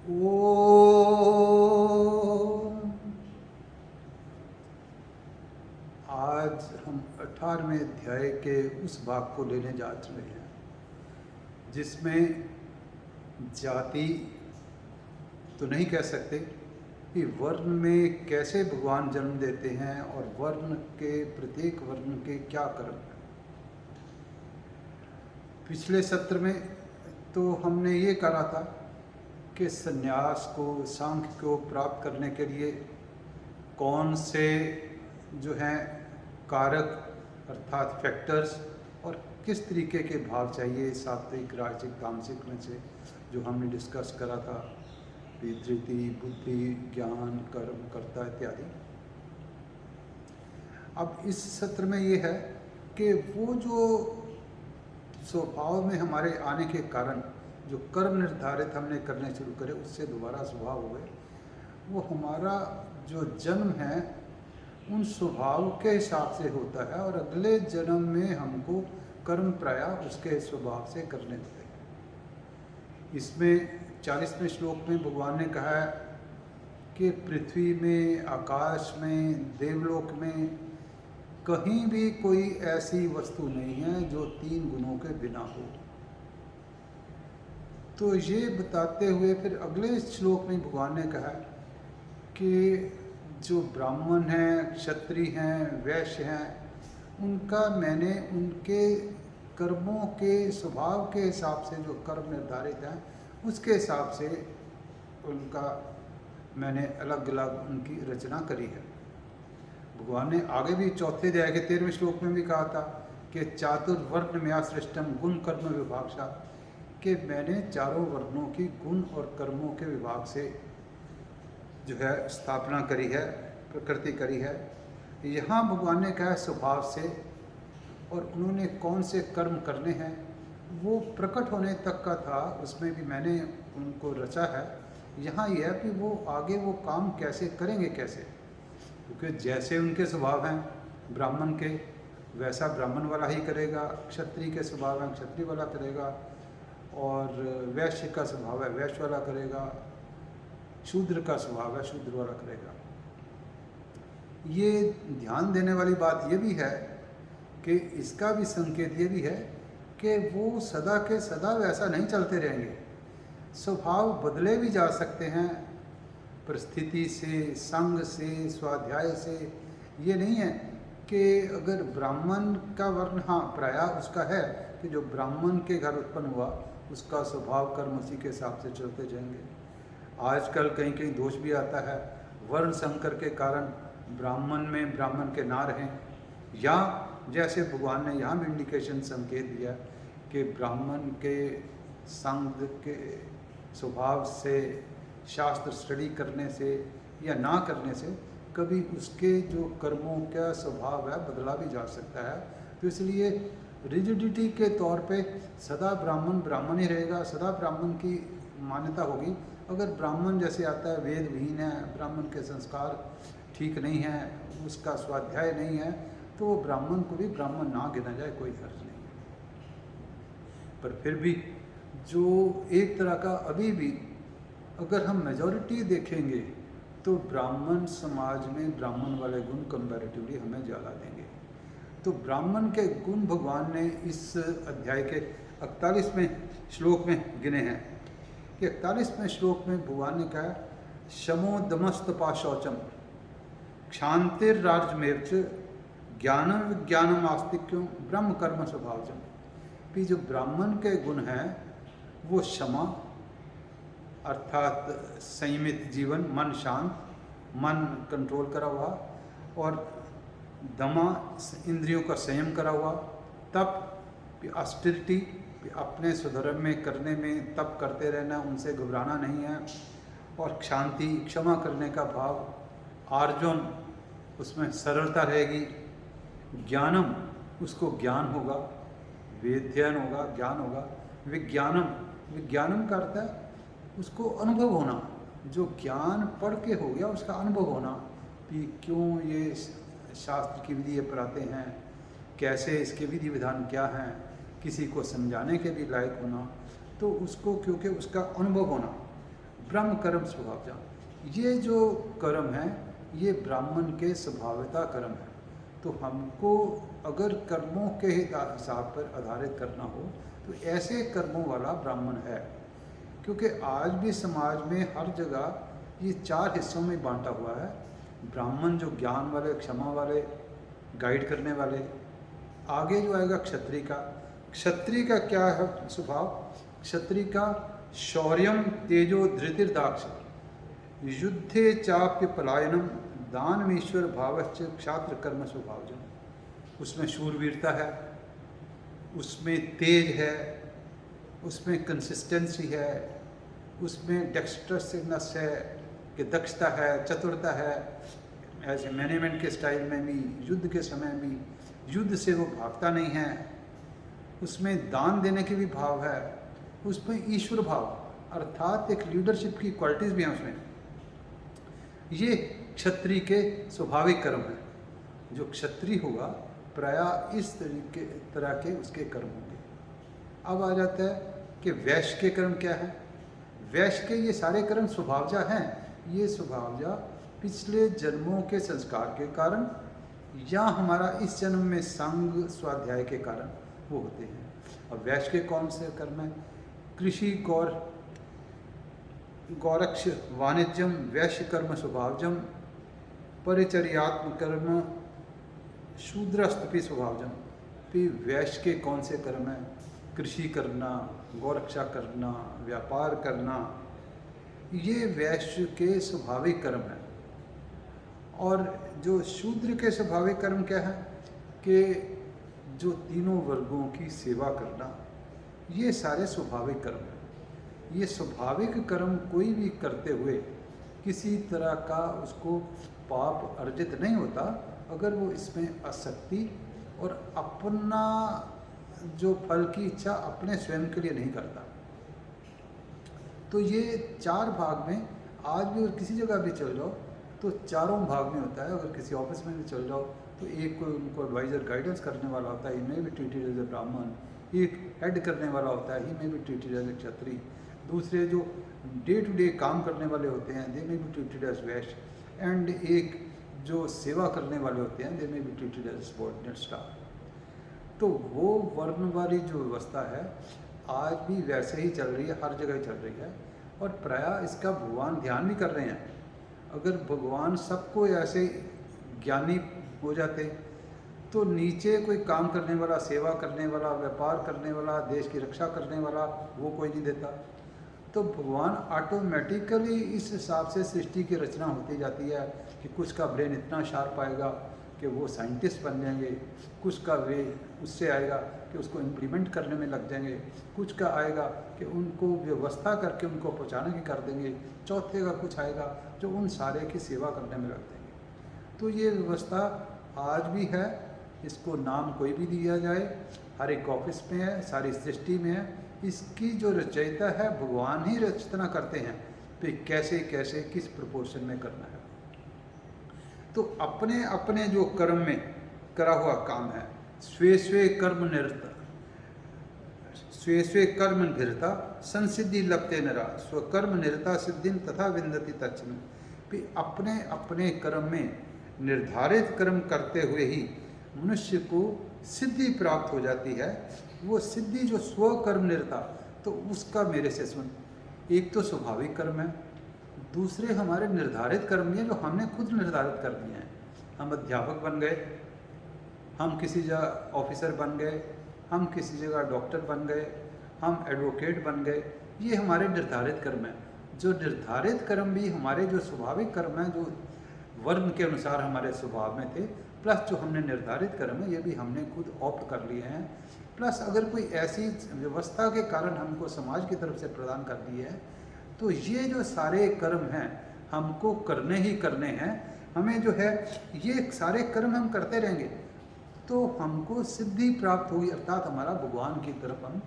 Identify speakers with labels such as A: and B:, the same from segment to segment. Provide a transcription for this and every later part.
A: ओम। आज हम 18वें अध्याय के उस भाग को लेने जा रहे हैं जिसमें जाति तो नहीं कह सकते कि वर्ण में कैसे भगवान जन्म देते हैं और वर्ण के प्रत्येक वर्ण के क्या कर्म हैं। पिछले सत्र में तो हमने ये कहा था कि संन्यास को, सांख्य को प्राप्त करने के लिए कौन से जो हैं कारक अर्थात फैक्टर्स और किस तरीके के भाव चाहिए सात्विक, राजसिक, तामसिक में से, जो हमने डिस्कस करा था, धृति, बुद्धि, ज्ञान, कर्म, कर्ता इत्यादि। अब इस सत्र में ये है कि वो जो स्वभाव में हमारे आने के कारण जो कर्म निर्धारित हमने करने शुरू करे, उससे दोबारा स्वभाव हुए, वो हमारा जो जन्म है उन स्वभाव के हिसाब से होता है और अगले जन्म में हमको कर्म प्रायः उसके स्वभाव से करने होते हैं। इसमें 40वें श्लोक में भगवान ने कहा है कि पृथ्वी में, आकाश में, देवलोक में कहीं भी कोई ऐसी वस्तु नहीं है जो 3 गुणों के बिना हो। तो ये बताते हुए फिर अगले श्लोक में भगवान ने कहा कि जो ब्राह्मण हैं, क्षत्रिय हैं, वैश्य हैं, उनका मैंने उनके कर्मों के स्वभाव के हिसाब से जो कर्म निर्धारित हैं उसके हिसाब से उनका मैंने अलग अलग उनकी रचना करी है। भगवान ने आगे भी 4 अध्याय के 13वें श्लोक में भी कहा था कि चातुर्वर्ण मया सृष्टम गुण कर्म विभागशा, कि मैंने चारों वर्णों की गुण और कर्मों के विभाग से जो है स्थापना करी है, प्रकृति करी है। यहाँ भगवान ने कहा स्वभाव से, और उन्होंने कौन से कर्म करने हैं वो प्रकट होने तक का था, उसमें भी मैंने उनको रचा है। यहाँ यह है कि वो आगे वो काम कैसे करेंगे, कैसे, क्योंकि जैसे उनके स्वभाव हैं ब्राह्मण के, वैसा ब्राह्मण वाला ही करेगा, क्षत्रिय के स्वभाव हैं क्षत्रिय वाला करेगा, और वैश्य का स्वभाव है वैश्य वाला करेगा, शूद्र का स्वभाव है शूद्र वाला करेगा। ये ध्यान देने वाली बात ये भी है कि इसका भी संकेत ये भी है कि वो सदा के सदा वैसा नहीं चलते रहेंगे, स्वभाव बदले भी जा सकते हैं परिस्थिति से, संग से, स्वाध्याय से। ये नहीं है कि अगर ब्राह्मण का वर्ण, हाँ प्रायः उसका है कि जो ब्राह्मण के घर उत्पन्न हुआ उसका स्वभाव कर्म उसी के हिसाब से चलते जाएंगे। आजकल कहीं कहीं दोष भी आता है वर्ण संकर के कारण ब्राह्मण में ब्राह्मण के ना रहें, या जैसे भगवान ने यहाँ भी इंडिकेशन संकेत दिया कि ब्राह्मण के संग के स्वभाव से, शास्त्र स्टडी करने से या ना करने से कभी उसके जो कर्मों का स्वभाव है बदला भी जा सकता है। तो इसलिए रिजिडिटी के तौर पे सदा ब्राह्मण ब्राह्मण ही रहेगा, सदा ब्राह्मण की मान्यता होगी। अगर ब्राह्मण जैसे आता है वेद विहीन है, ब्राह्मण के संस्कार ठीक नहीं है, उसका स्वाध्याय नहीं है, तो वो ब्राह्मण को भी ब्राह्मण ना गिना जाए, कोई हर्ज नहीं है। पर फिर भी जो एक तरह का अभी भी अगर हम मेजॉरिटी देखेंगे तो ब्राह्मण समाज में ब्राह्मण वाले गुण कंपैरेटिवली हमें ज़्यादा देंगे। तो ब्राह्मण के गुण भगवान ने इस अध्याय के 41वें श्लोक में गिने हैं कि 41वें श्लोक में भगवान ने कहा शमो दमस्तपा शौचम क्षांतिर्राजमेव च ज्ञानम विज्ञानम आस्तिक्यों ब्रह्म कर्म स्वभावजम। कि जो ब्राह्मण के गुण हैं वो क्षमा अर्थात संयमित जीवन, मन शांत, मन कंट्रोल करा हुआ, और दमा इंद्रियों का संयम करा हुआ, तप ऑस्टेरिटी अपने स्वधर्म में करने में तप करते रहना, उनसे घबराना नहीं है, और शांति क्षमा करने का भाव, आर्जन उसमें सरलता रहेगी, ज्ञानम उसको ज्ञान होगा, वेद्यन होगा, ज्ञान होगा, विज्ञानम विज्ञानम का अर्थ है उसको अनुभव होना, जो ज्ञान पढ़ के हो गया उसका अनुभव होना कि क्यों ये शास्त्र की विधि ये पढ़ाते हैं, कैसे इसके विधि विधान क्या हैं, किसी को समझाने के भी लायक होना, तो उसको क्योंकि उसका अनुभव होना। ब्रह्म कर्म स्वभावजा, ये जो कर्म है ये ब्राह्मण के स्वभावता कर्म है। तो हमको अगर कर्मों के हिसाब पर आधारित करना हो तो ऐसे कर्मों वाला ब्राह्मण है। क्योंकि आज भी समाज में हर जगह ये 4 हिस्सों में बांटा हुआ है। ब्राह्मण जो ज्ञान वाले, क्षमा वाले, गाइड करने वाले। आगे जो आएगा क्षत्रिय का। क्षत्रिय का क्या है स्वभाव? क्षत्रिय का शौर्यम तेजो धृतिर्दाक्ष युद्धे चाप्य पलायनम दानमीश्वर भावश्च क्षात्र कर्म स्वभावजन। उसमें शूरवीरता है, उसमें तेज है, उसमें कंसिस्टेंसी है, उसमें डेक्स्ट्रसनेस है कि दक्षता है, चतुरता है। ऐसे मैनेजमेंट के स्टाइल में भी, युद्ध के समय भी, युद्ध से वो भागता नहीं है। उसमें दान देने के भी भाव है, उसमें ईश्वर भाव अर्थात एक लीडरशिप की क्वालिटीज़ भी हैं उसमें। ये क्षत्रिय के स्वाभाविक कर्म हैं। जो क्षत्रिय होगा प्रायः इस तरह के उसके कर्म होंगे। अब आ जाता है कि वैश्य के कर्म क्या है। वैश्य के ये सारे कर्म स्वभावजा हैं। ये स्वभावजा पिछले जन्मों के संस्कार के कारण या हमारा इस जन्म में संग स्वाध्याय के कारण वो होते हैं। अब वैश्य के कौन से कर्म हैं? कृषि, गौरक्ष, वाणिज्यम, वैश्य कर्म स्वभावजम, परिचर्यात्म कर्म, शूद्रस्तपि स्वभावजम। फिर वैश्य के कौन से कर्म हैं? कृषि करना, गौरक्षा करना, व्यापार करना, ये वैश्य के स्वाभाविक कर्म हैं। और जो शूद्र के स्वाभाविक कर्म क्या है कि जो तीनों वर्गों की सेवा करना, ये सारे स्वाभाविक कर्म हैं। ये स्वाभाविक कर्म कोई भी करते हुए किसी तरह का उसको पाप अर्जित नहीं होता अगर वो इसमें आसक्ति और अपना जो फल की इच्छा अपने स्वयं के लिए नहीं करता। तो ये 4 भाग में आज भी, और किसी जगह भी चल जाओ तो चारों भाग में होता है। अगर किसी ऑफिस में भी चल जाओ तो एक कोई उनको एडवाइज़र, गाइडेंस करने वाला होता है, ही में भी ट्रीटेड एज ए ब्राह्मण। एक हेड करने वाला होता है, ही में भी ट्रीटेड एज ए क्षत्रिय। दूसरे जो डे टू डे काम करने वाले होते हैं, दे में भी ट्रीटेड एज वैश्य। एंड एक जो सेवा करने वाले होते हैं, दे में भी ट्रीटेड एज सबॉर्डिनेट स्टाफ। तो वो वर्ण वाली जो व्यवस्था है आज भी वैसे ही चल रही है, हर जगह चल रही है। और प्रायः इसका भगवान ध्यान भी कर रहे हैं। अगर भगवान सबको ऐसे ज्ञानी हो जाते तो नीचे कोई काम करने वाला, सेवा करने वाला, व्यापार करने वाला, देश की रक्षा करने वाला वो कोई नहीं देता। तो भगवान ऑटोमेटिकली इस हिसाब से सृष्टि की रचना होती जाती है कि कुछ का ब्रेन इतना शार्प आएगा कि वो साइंटिस्ट बन जाएंगे, कुछ का वे उससे आएगा कि उसको इम्प्लीमेंट करने में लग जाएंगे, कुछ का आएगा कि उनको व्यवस्था करके उनको पहुँचाने की कर देंगे, चौथे का कुछ आएगा जो उन सारे की सेवा करने में लग देंगे। तो ये व्यवस्था आज भी है। इसको नाम कोई भी दिया जाए, हर एक ऑफिस में है, सारी सृष्टि में है। इसकी जो रचयिता है भगवान ही रचना करते हैं कि कैसे कैसे किस प्रोपोर्शन में करना है। तो अपने अपने जो कर्म में करा हुआ काम है, स्वे स्वे कर्म निरता, स्वे स्वे कर्म निरता संसिद्धि लपते नरा स्वकर्म निरता सिद्धिम तथा विंदति तच्चन। भी अपने अपने कर्म में निर्धारित कर्म करते हुए ही मनुष्य को सिद्धि प्राप्त हो जाती है। वो सिद्धि जो स्वकर्म निरता, तो उसका मेरे से सुन, एक तो स्वाभाविक कर्म है, दूसरे हमारे निर्धारित कर्म हैं जो हमने खुद निर्धारित कर दिए हैं। हम अध्यापक बन गए, हम किसी जगह ऑफिसर बन गए, हम किसी जगह डॉक्टर बन गए, हम एडवोकेट बन गए, ये हमारे निर्धारित कर्म हैं। जो निर्धारित कर्म भी हमारे जो स्वाभाविक कर्म हैं, जो वर्ण के अनुसार हमारे स्वभाव में थे, प्लस जो हमने निर्धारित कर्म है ये भी हमने खुद ऑप्ट कर लिए हैं। प्लस अगर कोई ऐसी व्यवस्था के कारण हमको समाज की तरफ से प्रदान कर दी है तो ये जो सारे कर्म हैं हमको करने ही करने हैं। हमें जो है ये सारे कर्म हम करते रहेंगे तो हमको सिद्धि प्राप्त होगी, अर्थात हमारा भगवान की तरफ हम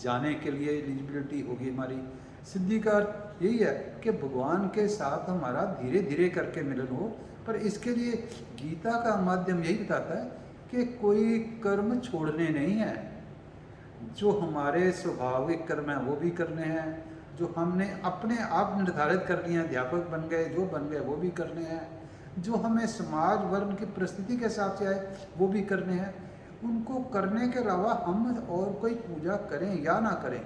A: जाने के लिए एलिजिबिलिटी होगी हमारी। सिद्धि का अर्थ यही है कि भगवान के साथ हमारा धीरे धीरे करके मिलन हो। पर इसके लिए गीता का माध्यम यही बताता है कि कोई कर्म छोड़ने नहीं है। जो हमारे स्वाभाविक कर्म हैं वो भी करने हैं, जो हमने अपने आप निर्धारित कर लिए हैं, अध्यापक बन गए, जो बन गए वो भी करने हैं, जो हमें समाज वर्ग की परिस्थिति के हिसाब से आए वो भी करने हैं, उनको करने के अलावा हम और कोई पूजा करें या ना करें,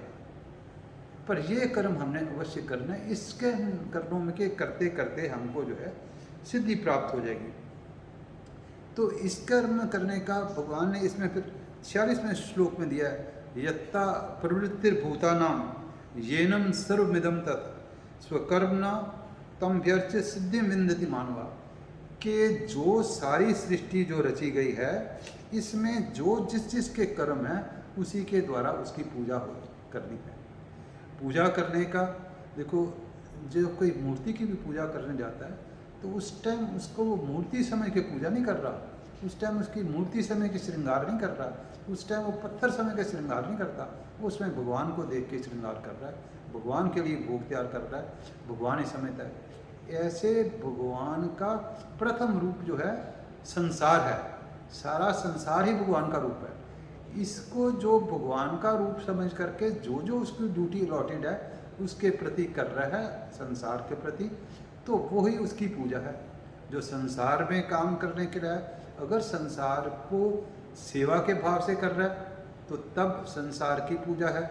A: पर ये कर्म हमने अवश्य करना है। इसके कर्मों में के करते करते हमको जो है सिद्धि प्राप्त हो जाएगी। तो इस कर्म करने का भगवान ने इसमें फिर 46वें श्लोक में दिया है, यत्ता प्रवृत्तिर्भूतानाम येनम सर्वमिदं तत् स्वकर्मणा तम व्यर्च सिद्धि विंदति मानवा, कि जो सारी सृष्टि जो रची गई है इसमें जो जिस जिस के कर्म है उसी के द्वारा उसकी पूजा हो करनी है। पूजा करने का देखो, जो कोई मूर्ति की भी पूजा करने जाता है तो उस टाइम उसको वो मूर्ति समझ के पूजा नहीं कर रहा, उस टाइम उसकी मूर्ति समय के श्रृंगार नहीं कर रहा, उस टाइम वो पत्थर समय का श्रृंगार नहीं करता, वो उसमें भगवान को देख के श्रृंगार कर रहा है, भगवान के लिए भोग तैयार कर रहा है, भगवान ही समझता है। ऐसे भगवान का प्रथम रूप जो है संसार है, सारा संसार ही भगवान का रूप है। इसको जो भगवान का रूप समझ करके जो जो उसकी ड्यूटी अलॉटेड है उसके प्रति कर रहा है, संसार के प्रति, तो वो ही उसकी पूजा है। जो संसार में काम करने के लिए, अगर संसार को सेवा के भाव से कर रहा है तो तब संसार की पूजा है,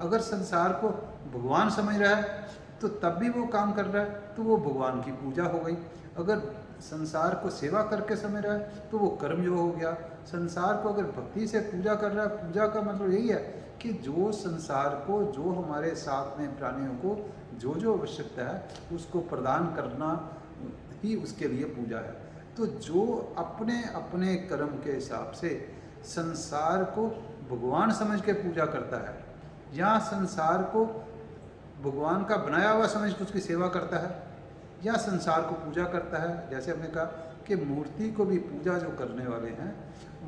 A: अगर संसार को भगवान समझ रहा है तो तब भी वो काम कर रहा है तो वो भगवान की पूजा हो गई। अगर संसार को सेवा करके समझ रहा है तो वो कर्मयोग हो गया। संसार को अगर भक्ति से पूजा कर रहा है, पूजा का मतलब यही है कि जो संसार को, जो हमारे साथ में प्राणियों को जो जो आवश्यकता है उसको प्रदान करना ही उसके लिए पूजा है। तो जो अपने अपने कर्म के हिसाब से संसार को भगवान समझ के पूजा करता है या संसार को भगवान का बनाया हुआ समझ के उसकी सेवा करता है या संसार को पूजा करता है, जैसे हमने कहा कि मूर्ति को भी पूजा जो करने वाले हैं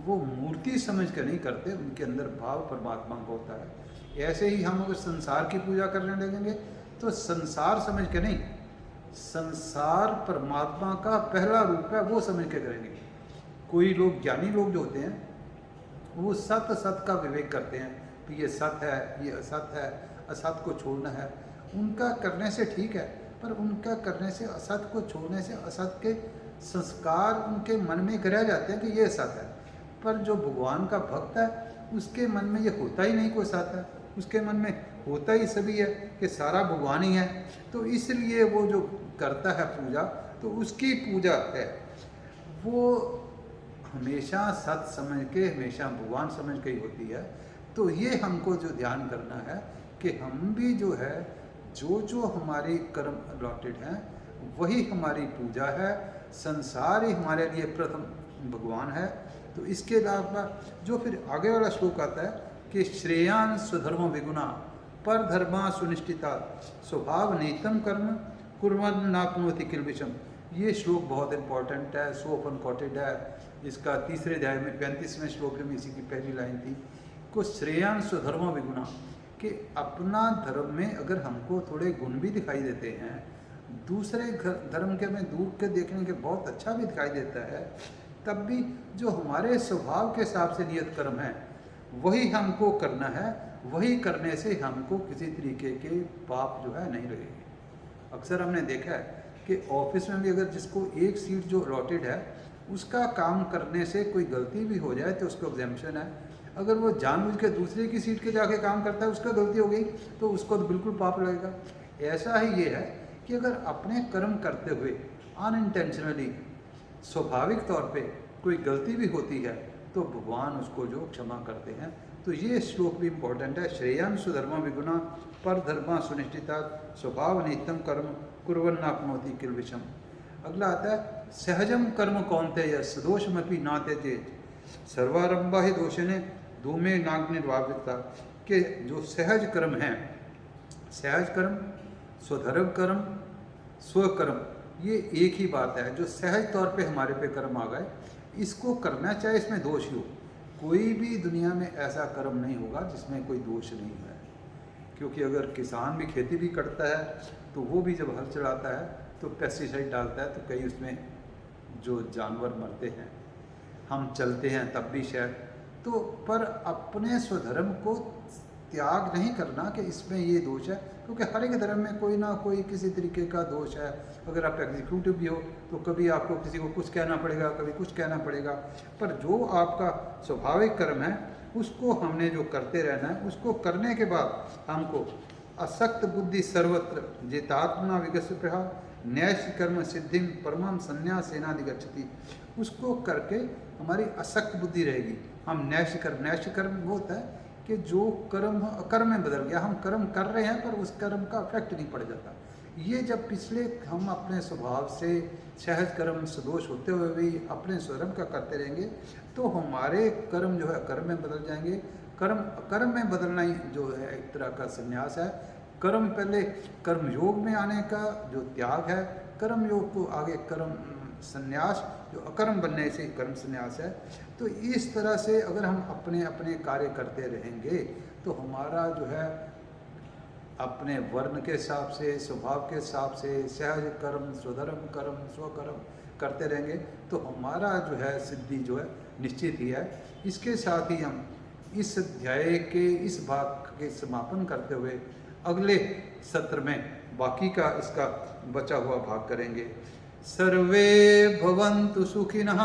A: वो मूर्ति समझ कर नहीं करते, उनके अंदर भाव परमात्मा का होता है। ऐसे ही हम अगर संसार की पूजा करने लगेंगे तो संसार समझ के नहीं, संसार परमात्मा का पहला रूप है वो समझ के करेंगे। कोई लोग, ज्ञानी लोग जो होते हैं, वो सत सत का विवेक करते हैं कि ये सत है, ये असत है, असत को छोड़ना है। उनका करने से ठीक है, पर उनका करने से, असत को छोड़ने से असत के संस्कार उनके मन में रह जाते हैं कि ये सत है। पर जो भगवान का भक्त है उसके मन में ये होता ही नहीं कोई सत है, उसके मन में होता ही सभी है कि सारा भगवान ही है। तो इसलिए वो जो करता है पूजा, तो उसकी पूजा है वो हमेशा सत समझ के, हमेशा भगवान समझ के ही होती है। तो ये हमको जो ध्यान करना है कि हम भी जो है जो जो हमारी कर्म अलॉटेड हैं वही हमारी पूजा है, संसार ही हमारे लिए प्रथम भगवान है। तो इसके अलावा जो फिर आगे वाला श्लोक आता है कि श्रेयान स्वधर्म विगुणा पर धर्मा सुनिष्ठिता स्वभाव नीतम कर्म कुर्वन् नाप्नोति किल्बिषम। ये श्लोक बहुत इंपॉर्टेंट है, सो ओपन कोटेड है। इसका तीसरे अध्याय में 35वें श्लोक में इसी की पहली लाइन थी को श्रेयान स्वधर्म विगुणा, कि अपना धर्म में अगर हमको थोड़े गुण भी दिखाई देते हैं, दूसरे धर्म के में दूर के देखने के बहुत अच्छा भी दिखाई देता है, तब भी जो हमारे स्वभाव के हिसाब से नियत कर्म है वही हमको करना है। वही करने से हमको किसी तरीके के पाप जो है नहीं लगेंगे। अक्सर हमने देखा है कि ऑफिस में भी अगर जिसको एक सीट जो अलॉटेड है उसका काम करने से कोई गलती भी हो जाए तो उसको एग्जेम्पशन है। अगर वो जानबूझ के दूसरे की सीट के जाके काम करता है, उसका गलती हो गई तो उसको तो बिल्कुल पाप लगेगा। ऐसा ही ये है कि अगर अपने कर्म करते हुए अनइंटेंशनली स्वाभाविक तौर पे कोई गलती भी होती है तो भगवान उसको जो क्षमा करते हैं। तो ये श्लोक भी इम्पोर्टेंट है। श्रेयान सुधर्मा विगुणा पर धर्मा सुनिष्ठिता स्वभाव नित्यम कर्म कुर्वन्नाप्नोति किल्बिषम। अगला आता है सहजम कर्म कौन्तेय सदोषमपि नाते तेज सर्वारंभा ही दोषने धूमे नाग्निर्वावृता, के जो सहज कर्म हैं, सहज कर्म, स्वधर्म कर्म, स्वकर्म, ये एक ही बात है। जो सहज तौर पे हमारे पे कर्म आ गए इसको करना चाहे इसमें दोष ही हो। कोई भी दुनिया में ऐसा कर्म नहीं होगा जिसमें कोई दोष नहीं है, क्योंकि अगर किसान भी खेती भी करता है तो वो भी जब हल चलाता है तो पेस्टिसाइड डालता है तो कई उसमें जो जानवर मरते हैं, हम चलते हैं तब भी शायद। तो पर अपने स्वधर्म को त्याग नहीं करना कि इसमें ये दोष है, क्योंकि हर एक धर्म में कोई ना कोई किसी तरीके का दोष है। अगर आप एग्जीक्यूटिव भी हो तो कभी आपको किसी को कुछ कहना पड़ेगा, कभी कुछ कहना पड़ेगा, पर जो आपका स्वाभाविक कर्म है उसको हमने जो करते रहना है, उसको करने के बाद हमको असक्त बुद्धि सर्वत्र जितात्मा विगस्य प्रहा न्यास कर्म सिद्धिम परमम संन्यास सेनाधिगच्छति, उसको करके हमारी असक्त बुद्धि रहेगी। हम न्यास कर्म वो होता है कि जो कर्म अकर्म में बदल गया, हम कर्म कर रहे हैं पर उस कर्म का इफेक्ट नहीं पड़ जाता। ये जब पिछले हम अपने स्वभाव से सहज कर्म सदोष होते हुए भी अपने स्वधर्म का करते रहेंगे तो हमारे कर्म जो है कर्म में बदल जाएंगे। कर्म में बदलना ही जो है एक तरह का संन्यास है। कर्म पहले कर्म योग में आने का जो त्याग है, कर्म योग को आगे कर्म संन्यास जो अकर्म बनने से कर्म संन्यास है। तो इस तरह से अगर हम अपने अपने कार्य करते रहेंगे तो हमारा जो है अपने वर्ण के हिसाब से, स्वभाव के हिसाब से सहज कर्म, स्वधर्म कर्म, स्वकर्म करते रहेंगे तो हमारा जो है सिद्धि जो है निश्चित ही है। इसके साथ ही हम इस अध्याय के इस भाग के समापन करते हुए अगले सत्र में बाकी का इसका बचा हुआ भाग करेंगे। सर्वे भवन्तु सुखिनः,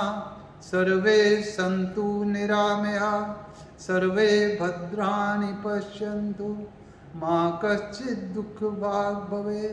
A: सर्वे सन्तु निरामयाः, सर्वे भद्राणि पश्यन्तु मा कश्चित् दुःखभाग् भवेत्।